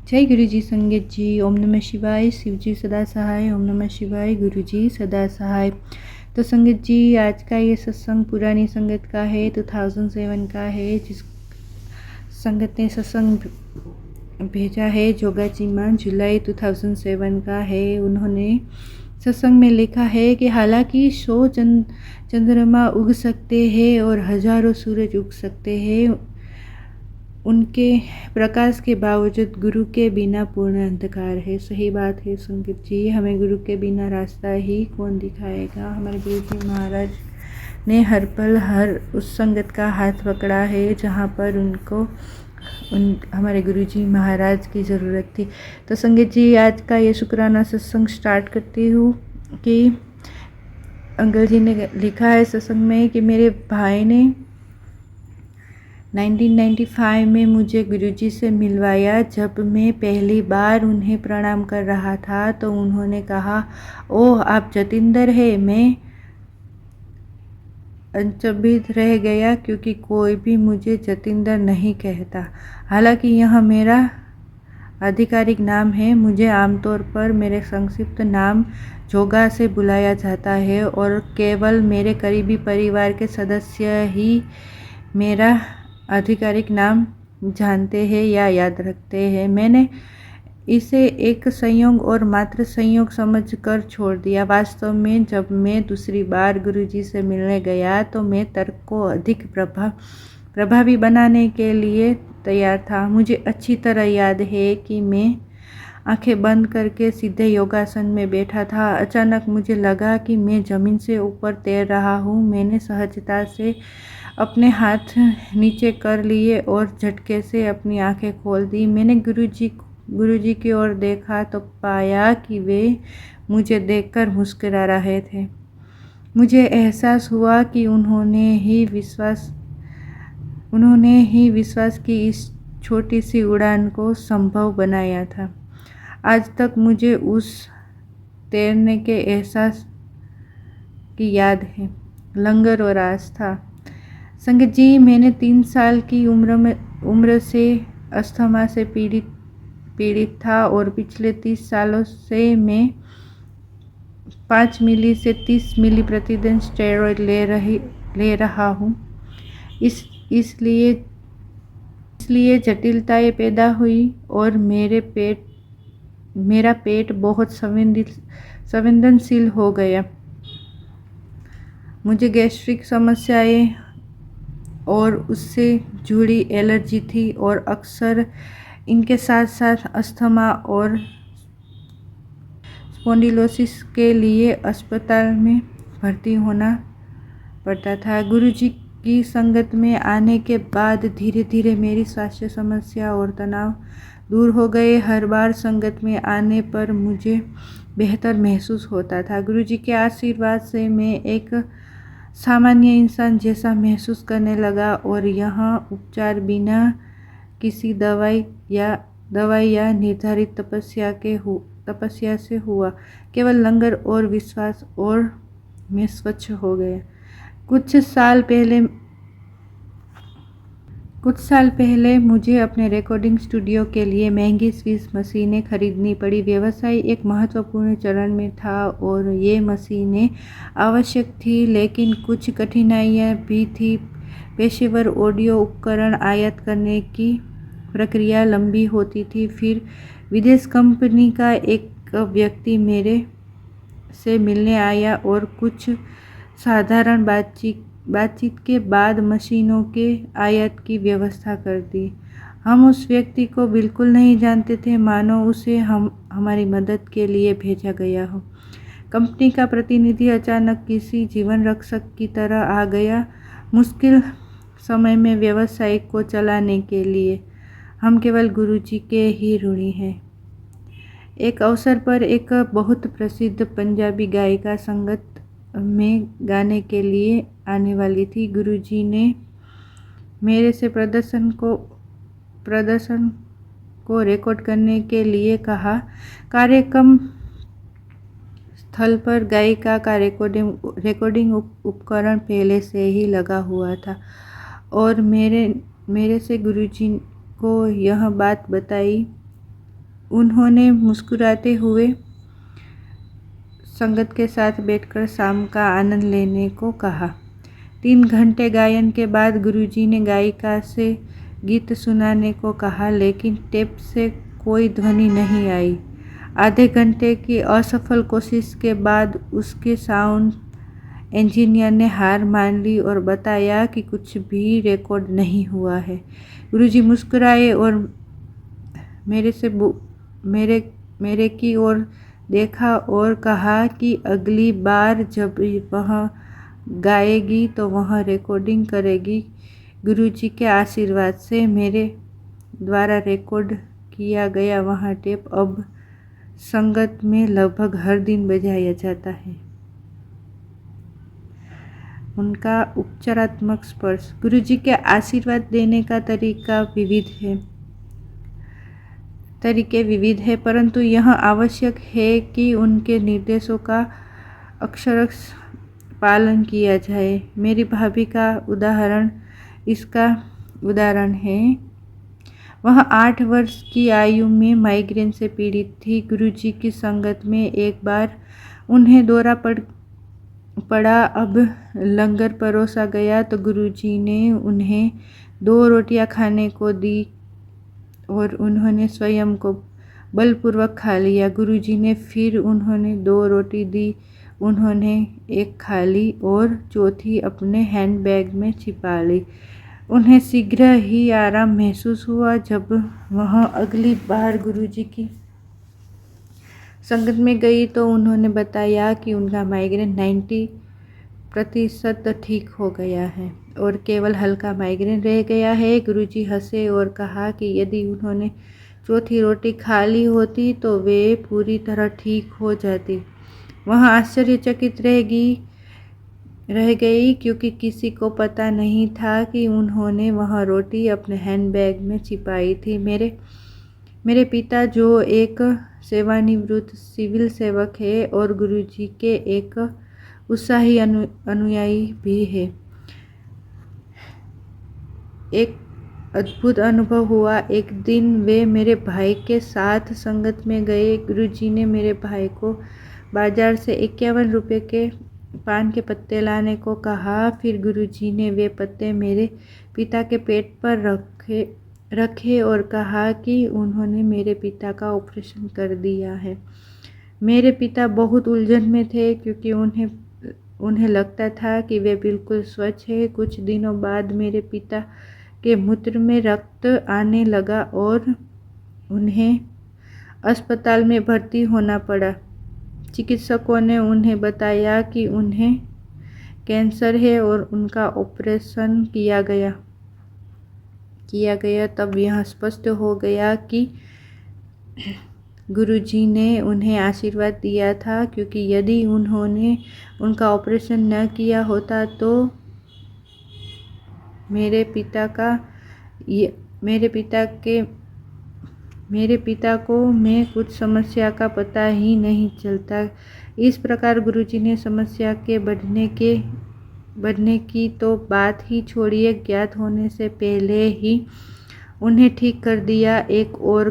जय गुरु जी संगत जी। ओम नमः शिवाय। शिव जी सदा सहाय। ओम नमः शिवाय। गुरु जी सदा सहाय। तो संगत जी, आज का ये सत्संग पुरानी संगत का है, 2007 का है। जिस संगत ने सत्संग भेजा है, जोगा चीमा, जुलाई 2007 का है। उन्होंने सत्संग में लिखा है कि हालांकि 100 चंद्रमा उग सकते हैं और हजारों सूरज उग सकते हैं, उनके प्रकाश के बावजूद गुरु के बिना पूर्ण अंधकार है। सही बात है संगत जी, हमें गुरु के बिना रास्ता ही कौन दिखाएगा। हमारे गुरु जी महाराज ने हर पल हर उस संगत का हाथ पकड़ा है जहाँ पर उनको हमारे गुरु जी महाराज की ज़रूरत थी। तो संगत जी, आज का ये शुक्राना सत्संग स्टार्ट करती हूँ कि अंकल जी ने लिखा है सत्संग में कि मेरे भाई ने 1995 में मुझे गुरुजी से मिलवाया। जब मैं पहली बार उन्हें प्रणाम कर रहा था तो उन्होंने कहा, ओह आप जतिंदर है। मैं अचंभित रह गया क्योंकि कोई भी मुझे जतिंदर नहीं कहता। हालांकि यह मेरा आधिकारिक नाम है। मुझे आमतौर पर मेरे संक्षिप्त नाम जोगा से बुलाया जाता है और केवल मेरे करीबी परिवार के सदस्य ही मेरा आधिकारिक नाम जानते हैं या याद रखते हैं। मैंने इसे एक संयोग और मात्र संयोग समझकर छोड़ दिया। वास्तव में जब मैं दूसरी बार गुरुजी से मिलने गया तो मैं तर्क को अधिक प्रभावी बनाने के लिए तैयार था। मुझे अच्छी तरह याद है कि मैं आंखें बंद करके सीधे योगासन में बैठा था। अचानक मुझे लगा कि मैं जमीन से ऊपर तैर रहा हूँ। मैंने सहजता से अपने हाथ नीचे कर लिए और झटके से अपनी आंखें खोल दी। मैंने गुरुजी की ओर देखा तो पाया कि वे मुझे देखकर मुस्कुरा रहे थे। मुझे एहसास हुआ कि उन्होंने ही विश्वास की इस छोटी सी उड़ान को संभव बनाया था। आज तक मुझे उस तैरने के एहसास की याद है, लंगर और आस्था। संगत जी, मैंने 3 साल की उम्र से अस्थमा से पीड़ित था और पिछले 30 सालों से मैं 5 मिली से 30 मिली प्रतिदिन स्टेरॉइड ले रहा हूँ। इसलिए जटिलताएं पैदा हुई और मेरा पेट बहुत संवेदनशील हो गया। मुझे गैस्ट्रिक समस्याएं और उससे जुड़ी एलर्जी थी और अक्सर इनके साथ साथ अस्थमा और स्पॉन्डिलोसिस के लिए अस्पताल में भर्ती होना पड़ता था। गुरुजी की संगत में आने के बाद धीरे धीरे मेरी स्वास्थ्य समस्या और तनाव दूर हो गए। हर बार संगत में आने पर मुझे बेहतर महसूस होता था। गुरुजी के आशीर्वाद से मैं एक सामान्य इंसान जैसा महसूस करने लगा और यहाँ उपचार बिना किसी दवाई या निर्धारित तपस्या से हुआ, केवल लंगर और विश्वास, और मैं स्वच्छ हो गया। कुछ साल पहले मुझे अपने रिकॉर्डिंग स्टूडियो के लिए महंगी स्विस मशीनें खरीदनी पड़ी। व्यवसाय एक महत्वपूर्ण चरण में था और ये मशीनें आवश्यक थी, लेकिन कुछ कठिनाइयाँ भी थी। पेशेवर ऑडियो उपकरण आयात करने की प्रक्रिया लंबी होती थी। फिर विदेश कंपनी का एक व्यक्ति मेरे से मिलने आया और कुछ साधारण बातचीत के बाद मशीनों के आयात की व्यवस्था कर दी। हम उस व्यक्ति को बिल्कुल नहीं जानते थे, मानो उसे हमारी मदद के लिए भेजा गया हो। कंपनी का प्रतिनिधि अचानक किसी जीवन रक्षक की तरह आ गया। मुश्किल समय में व्यवसाय को चलाने के लिए हम केवल गुरुजी के ही ऋणी हैं। एक अवसर पर एक बहुत प्रसिद्ध पंजाबी गायिका संगत में गाने के लिए आने वाली थी। गुरुजी ने मेरे से प्रदर्शन को रिकॉर्ड करने के लिए कहा। कार्यक्रम स्थल पर गायिका का रिकॉर्डिंग उपकरण पहले से ही लगा हुआ था और मेरे से गुरुजी को यह बात बताई उन्होंने मुस्कुराते हुए संगत के साथ बैठकर शाम का आनंद लेने को कहा। 3 घंटे गायन के बाद गुरुजी ने गायिका से गीत सुनाने को कहा, लेकिन टेप से कोई ध्वनि नहीं आई। आधे घंटे की असफल कोशिश के बाद उसके साउंड इंजीनियर ने हार मान ली और बताया कि कुछ भी रिकॉर्ड नहीं हुआ है। गुरुजी मुस्कुराए और मेरे की ओर देखा और कहा कि अगली बार जब वह गाएगी तो वह रिकॉर्डिंग करेगी। गुरुजी के आशीर्वाद से मेरे द्वारा रिकॉर्ड किया गया वह टेप अब संगत में लगभग हर दिन बजाया जाता है। उनका उपचारात्मक स्पर्श। गुरुजी के आशीर्वाद देने का तरीके विविध है, परंतु यह आवश्यक है कि उनके निर्देशों का अक्षरश पालन किया जाए। मेरी भाभी का उदाहरण इसका उदाहरण है। वह 8 वर्ष की आयु में माइग्रेन से पीड़ित थी। गुरुजी की संगत में एक बार उन्हें दौरा पड़ा। अब लंगर परोसा गया तो गुरुजी ने उन्हें 2 रोटियां खाने को दी और उन्होंने स्वयं को बलपूर्वक खा लिया। गुरुजी ने फिर उन्होंने 2 रोटी दी। उन्होंने एक खा ली और चौथी अपने हैंडबैग में छिपा ली। उन्हें शीघ्र ही आराम महसूस हुआ। जब वह अगली बार गुरुजी की संगत में गई तो उन्होंने बताया कि उनका माइग्रेन 90% ठीक हो गया है और केवल हल्का माइग्रेन रह गया है। गुरुजी हंसे और कहा कि यदि उन्होंने चौथी रोटी खा ली होती तो वे पूरी तरह ठीक हो जाती। वह आश्चर्यचकित रह गई क्योंकि किसी को पता नहीं था कि उन्होंने वह रोटी अपने हैंडबैग में छिपाई थी। मेरे पिता, जो एक सेवानिवृत्त सिविल सेवक है और गुरुजी के एक उत्साही अनुयायी भी है, एक अद्भुत अनुभव हुआ। एक दिन वे मेरे भाई के साथ संगत में गए। गुरुजी ने मेरे भाई को बाजार से 51 रुपये के पान के पत्ते लाने को कहा। फिर गुरुजी ने वे पत्ते मेरे पिता के पेट पर रखे और कहा कि उन्होंने मेरे पिता का ऑपरेशन कर दिया है। मेरे पिता बहुत उलझन में थे क्योंकि उन्हें लगता था कि वे बिल्कुल स्वच्छ हैं। कुछ दिनों बाद मेरे पिता के मूत्र में रक्त आने लगा और उन्हें अस्पताल में भर्ती होना पड़ा। चिकित्सकों ने उन्हें बताया कि उन्हें कैंसर है और उनका ऑपरेशन किया गया। तब यह स्पष्ट हो गया कि गुरुजी ने उन्हें आशीर्वाद दिया था, क्योंकि यदि उन्होंने उनका ऑपरेशन न किया होता तो मेरे पिता को मैं कुछ समस्या का पता ही नहीं चलता। इस प्रकार गुरुजी ने समस्या के बढ़ने की तो बात ही छोड़िए, ज्ञात होने से पहले ही उन्हें ठीक कर दिया। एक और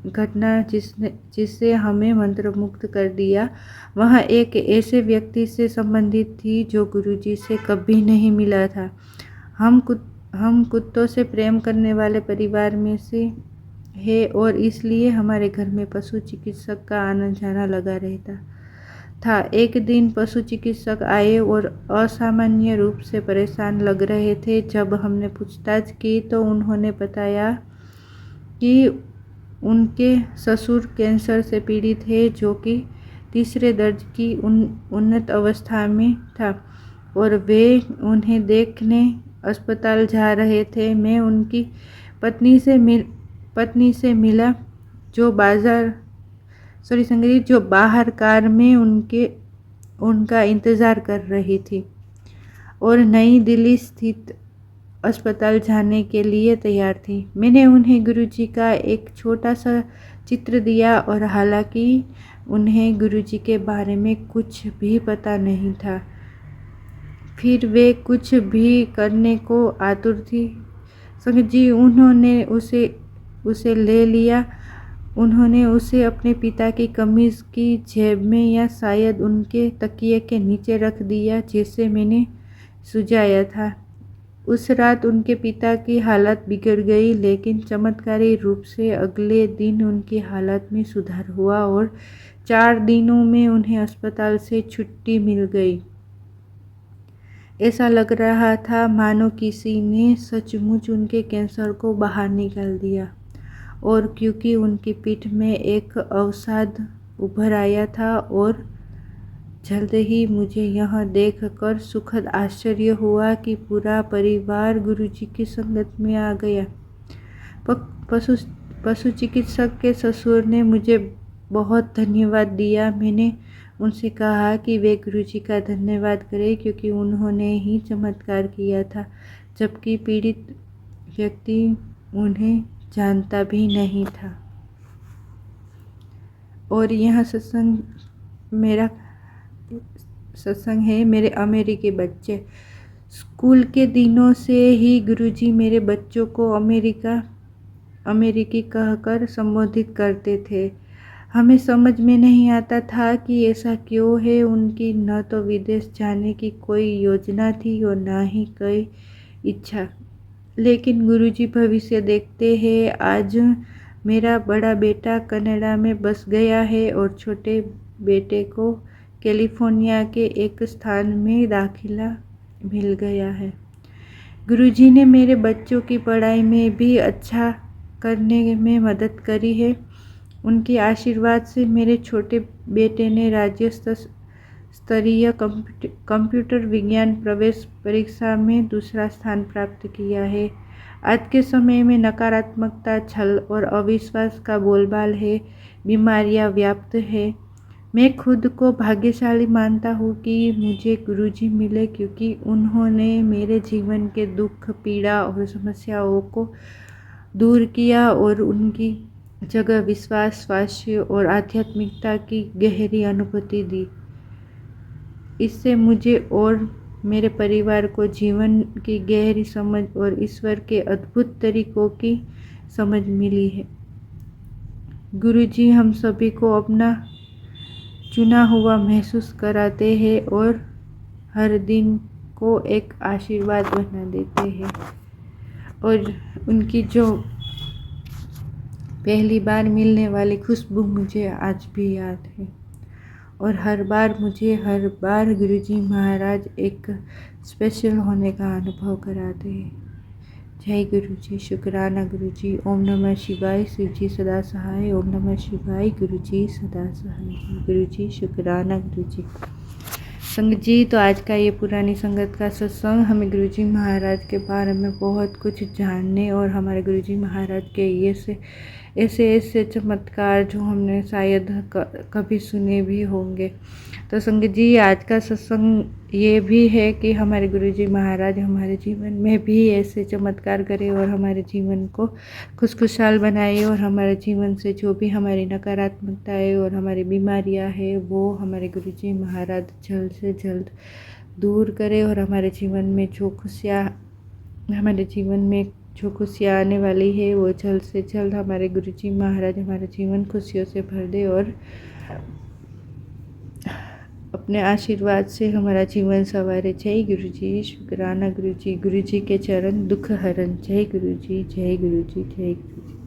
घटना जिससे हमें मंत्रमुग्ध कर दिया, वह एक ऐसे व्यक्ति से संबंधित थी जो गुरुजी से कभी नहीं मिला था। हम कुत्तों से प्रेम करने वाले परिवार में से है और इसलिए हमारे घर में पशु चिकित्सक का आना जाना लगा रहता था। एक दिन पशु चिकित्सक आए और असामान्य रूप से परेशान लग रहे थे। जब हमने पूछताछ की तो उन्होंने बताया कि उनके ससुर कैंसर से पीड़ित है, जो कि 3रे दर्जे की उन्नत अवस्था में था और वे उन्हें देखने अस्पताल जा रहे थे। मैं उनकी पत्नी से मिला जो बाहर कार में उनका इंतज़ार कर रही थी और नई दिल्ली स्थित अस्पताल जाने के लिए तैयार थी। मैंने उन्हें गुरुजी का एक छोटा सा चित्र दिया और हालांकि उन्हें गुरुजी के बारे में कुछ भी पता नहीं था, फिर वे कुछ भी करने को आतुर थी। संगत जी, उन्होंने उसे ले लिया। उन्होंने उसे अपने पिता की कमीज़ की जेब में या शायद उनके तकिए के नीचे रख दिया जैसे मैंने सुझाया था। उस रात उनके पिता की हालत बिगड़ गई, लेकिन चमत्कारी रूप से अगले दिन उनकी हालत में सुधार हुआ और 4 दिनों में उन्हें अस्पताल से छुट्टी मिल गई। ऐसा लग रहा था मानो किसी ने सचमुच उनके कैंसर को बाहर निकाल दिया। और क्योंकि उनकी पीठ में एक अवसाद उभर आया था और जल्द ही मुझे यह देखकर सुखद आश्चर्य हुआ कि पूरा परिवार गुरुजी की संगत में आ गया। पशु चिकित्सक के ससुर ने मुझे बहुत धन्यवाद दिया। मैंने उनसे कहा कि वे गुरुजी का धन्यवाद करें क्योंकि उन्होंने ही चमत्कार किया था, जबकि पीड़ित व्यक्ति उन्हें जानता भी नहीं था। और यह मेरा सत्संग है मेरे अमेरिकी बच्चे। स्कूल के दिनों से ही गुरुजी मेरे बच्चों को अमेरिकी कहकर संबोधित करते थे। हमें समझ में नहीं आता था कि ऐसा क्यों है। उनकी न तो विदेश जाने की कोई योजना थी और न ही कोई इच्छा, लेकिन गुरुजी भविष्य देखते हैं। आज मेरा बड़ा बेटा कनाडा में बस गया है और छोटे बेटे को कैलिफोर्निया के एक स्थान में दाखिला मिल गया है। गुरुजी ने मेरे बच्चों की पढ़ाई में भी अच्छा करने में मदद करी है। उनके आशीर्वाद से मेरे छोटे बेटे ने राज्य स्तरीय कंप्यूटर विज्ञान प्रवेश परीक्षा में दूसरा स्थान प्राप्त किया है। आज के समय में नकारात्मकता, छल और अविश्वास का बोलबाल है। बीमारियां व्याप्त है। मैं खुद को भाग्यशाली मानता हूँ कि मुझे गुरुजी मिले, क्योंकि उन्होंने मेरे जीवन के दुख, पीड़ा और समस्याओं को दूर किया और उनकी जगह विश्वास, स्वास्थ्य और आध्यात्मिकता की गहरी अनुभूति दी। इससे मुझे और मेरे परिवार को जीवन की गहरी समझ और ईश्वर के अद्भुत तरीकों की समझ मिली है। गुरुजी हम सभी को अपना चुना हुआ महसूस कराते हैं और हर दिन को एक आशीर्वाद बना देते हैं। और उनकी जो पहली बार मिलने वाली खुशबू मुझे आज भी याद है। और हर बार गुरुजी महाराज एक स्पेशल होने का अनुभव कराते हैं। जय गुरुजी, शुक्राना गुरुजी। ओम नमः शिवाय, शिवजी सदा सहाय। ओम नमः शिवाय, गुरुजी सदा सहाय। गुरुजी, शुक्राना गुरुजी। संगत जी, तो आज का ये पुरानी संगत का सत्संग हमें गुरुजी महाराज के बारे में बहुत कुछ जानने और हमारे गुरुजी महाराज के ऐसे चमत्कार जो हमने शायद कभी सुने भी होंगे। तो संगत जी, आज का सत्संग ये भी है कि हमारे गुरुजी महाराज हमारे जीवन में भी ऐसे चमत्कार करें और हमारे जीवन को खुशहाल बनाए और हमारे जीवन से जो भी हमारी नकारात्मकताएं और हमारी बीमारियां हैं वो हमारे गुरुजी महाराज जल्द से जल्द दूर करें और हमारे जीवन में जो खुशियाँ आने वाली है वो जल्द से जल्द हमारे गुरुजी महाराज हमारे जीवन खुशियों से भर दे और अपने आशीर्वाद से हमारा जीवन संवारे। जय गुरुजी, शुक्राना गुरुजी। गुरुजी के चरण दुख हरण। जय गुरुजी, जय गुरुजी, जय गुरुजी।